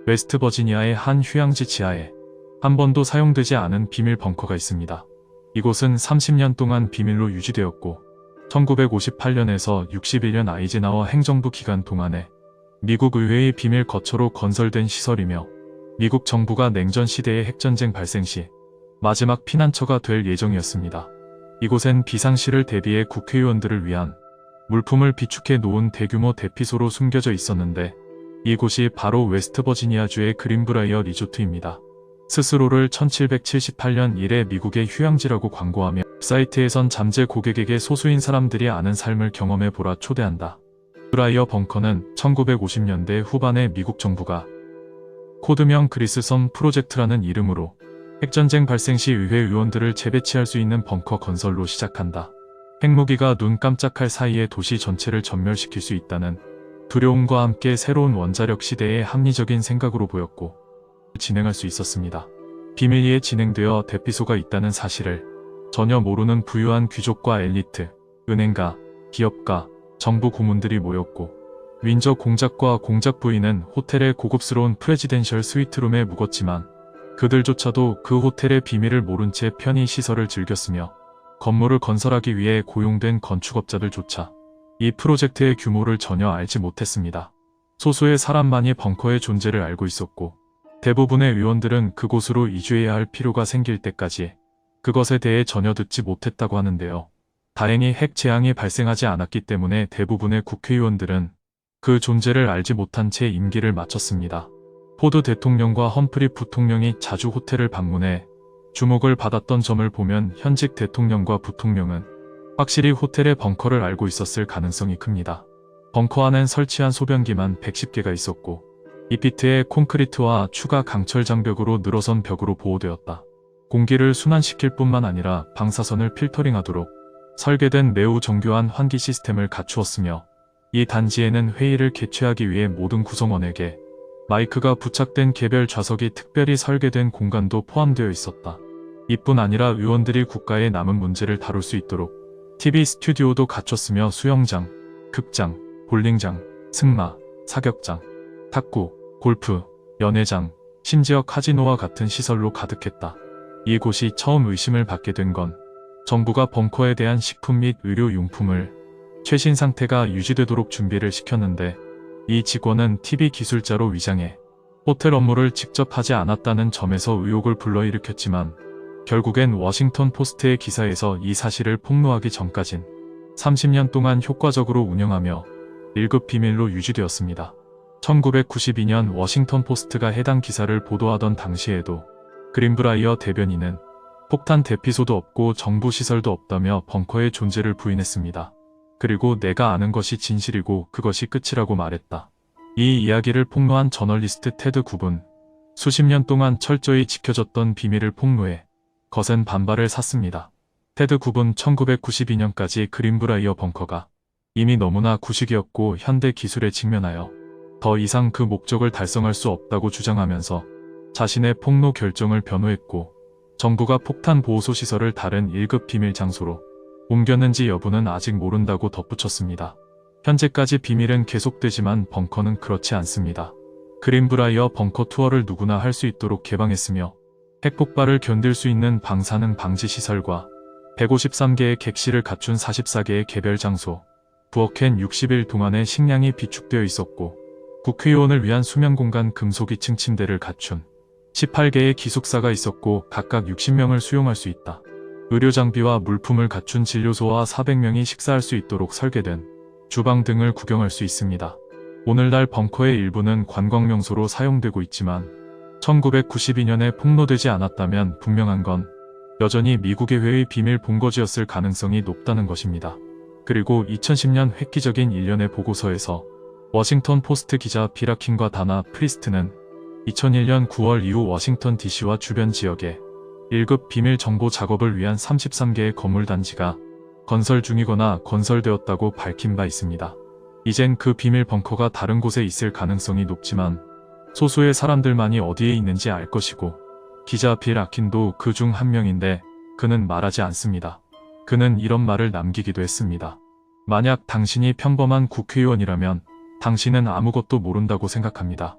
웨스트버지니아의 한 휴양지 지하에 한 번도 사용되지 않은 비밀 벙커가 있습니다. 이곳은 30년 동안 비밀로 유지되었고 1958년에서 61년 아이젠하워 행정부 기간 동안에 미국 의회의 비밀 거처로 건설된 시설이며 미국 정부가 냉전 시대의 핵전쟁 발생 시 마지막 피난처가 될 예정이었습니다. 이곳엔 비상시를 대비해 국회의원들을 위한 물품을 비축해 놓은 대규모 대피소로 숨겨져 있었는데 이곳이 바로 웨스트버지니아주의 그린브라이어 리조트입니다. 스스로를 1778년 이래 미국의 휴양지라고 광고하며 사이트에선 잠재 고객에게 소수인 사람들이 아는 삶을 경험해 보라 초대한다. 브라이어 벙커는 1950년대 후반에 미국 정부가 코드명 그리스섬 프로젝트라는 이름으로 핵전쟁 발생 시 의회 의원들을 재배치할 수 있는 벙커 건설로 시작한다. 핵무기가 눈 깜짝할 사이에 도시 전체를 전멸시킬 수 있다는 두려움과 함께 새로운 원자력 시대의 합리적인 생각으로 보였고 진행할 수 있었습니다. 비밀리에 진행되어 대피소가 있다는 사실을 전혀 모르는 부유한 귀족과 엘리트, 은행가, 기업가, 정부 고문들이 모였고 윈저 공작과 공작 부인은 호텔의 고급스러운 프레지덴셜 스위트룸에 묵었지만 그들조차도 그 호텔의 비밀을 모른 채 편히 시설을 즐겼으며 건물을 건설하기 위해 고용된 건축업자들조차 이 프로젝트의 규모를 전혀 알지 못했습니다. 소수의 사람만이 벙커의 존재를 알고 있었고 대부분의 의원들은 그곳으로 이주해야 할 필요가 생길 때까지 그것에 대해 전혀 듣지 못했다고 하는데요. 다행히 핵 재앙이 발생하지 않았기 때문에 대부분의 국회의원들은 그 존재를 알지 못한 채 임기를 마쳤습니다. 포드 대통령과 험프리 부통령이 자주 호텔을 방문해 주목을 받았던 점을 보면 현직 대통령과 부통령은 확실히 호텔의 벙커를 알고 있었을 가능성이 큽니다. 벙커 안엔 설치한 소변기만 110개가 있었고 2피트의 콘크리트와 추가 강철 장벽으로 늘어선 벽으로 보호되었다. 공기를 순환시킬 뿐만 아니라 방사선을 필터링하도록 설계된 매우 정교한 환기 시스템을 갖추었으며 이 단지에는 회의를 개최하기 위해 모든 구성원에게 마이크가 부착된 개별 좌석이 특별히 설계된 공간도 포함되어 있었다. 이뿐 아니라 의원들이 국가의 남은 문제를 다룰 수 있도록 TV 스튜디오도 갖췄으며 수영장, 극장, 볼링장, 승마, 사격장, 탁구, 골프, 연회장, 심지어 카지노와 같은 시설로 가득했다. 이곳이 처음 의심을 받게 된 건 정부가 벙커에 대한 식품 및 의료용품을 최신 상태가 유지되도록 준비를 시켰는데 이 직원은 TV 기술자로 위장해 호텔 업무를 직접 하지 않았다는 점에서 의혹을 불러일으켰지만 결국엔 워싱턴 포스트의 기사에서 이 사실을 폭로하기 전까진 30년 동안 효과적으로 운영하며 1급 비밀로 유지되었습니다. 1992년 워싱턴 포스트가 해당 기사를 보도하던 당시에도 그린브라이어 대변인은 폭탄 대피소도 없고 정부 시설도 없다며 벙커의 존재를 부인했습니다. 그리고 내가 아는 것이 진실이고 그것이 끝이라고 말했다. 이 이야기를 폭로한 저널리스트 테드 굽은 수십 년 동안 철저히 지켜졌던 비밀을 폭로해 거센 반발을 샀습니다. 테드 굽은 1992년까지 그린브라이어 벙커가 이미 너무나 구식이었고 현대 기술에 직면하여 더 이상 그 목적을 달성할 수 없다고 주장하면서 자신의 폭로 결정을 변호했고 정부가 폭탄 보호소 시설을 다른 1급 비밀 장소로 옮겼는지 여부는 아직 모른다고 덧붙였습니다. 현재까지 비밀은 계속되지만 벙커는 그렇지 않습니다. 그린브라이어 벙커 투어를 누구나 할 수 있도록 개방했으며 핵폭발을 견딜 수 있는 방사능 방지 시설과 153개의 객실을 갖춘 44개의 개별 장소, 부엌엔 60일 동안의 식량이 비축되어 있었고 국회의원을 위한 수면 공간 금속 2층 침대를 갖춘 18개의 기숙사가 있었고 각각 60명을 수용할 수 있다. 의료 장비와 물품을 갖춘 진료소와 400명이 식사할 수 있도록 설계된 주방 등을 구경할 수 있습니다. 오늘날 벙커의 일부는 관광명소로 사용되고 있지만 1992년에 폭로되지 않았다면 분명한 건 여전히 미국의 회의 비밀 본거지였을 가능성이 높다는 것입니다. 그리고 2010년 획기적인 일련의 보고서에서 워싱턴 포스트 기자 비라킨과 다나 프리스트는 2001년 9월 이후 워싱턴 DC와 주변 지역에 1급 비밀 정보 작업을 위한 33개의 건물 단지가 건설 중이거나 건설되었다고 밝힌 바 있습니다. 이젠 그 비밀 벙커가 다른 곳에 있을 가능성이 높지만 소수의 사람들만이 어디에 있는지 알 것이고 기자 빌 아킨도 그 중 한 명인데 그는 말하지 않습니다. 그는 이런 말을 남기기도 했습니다. 만약 당신이 평범한 국회의원이라면 당신은 아무것도 모른다고 생각합니다.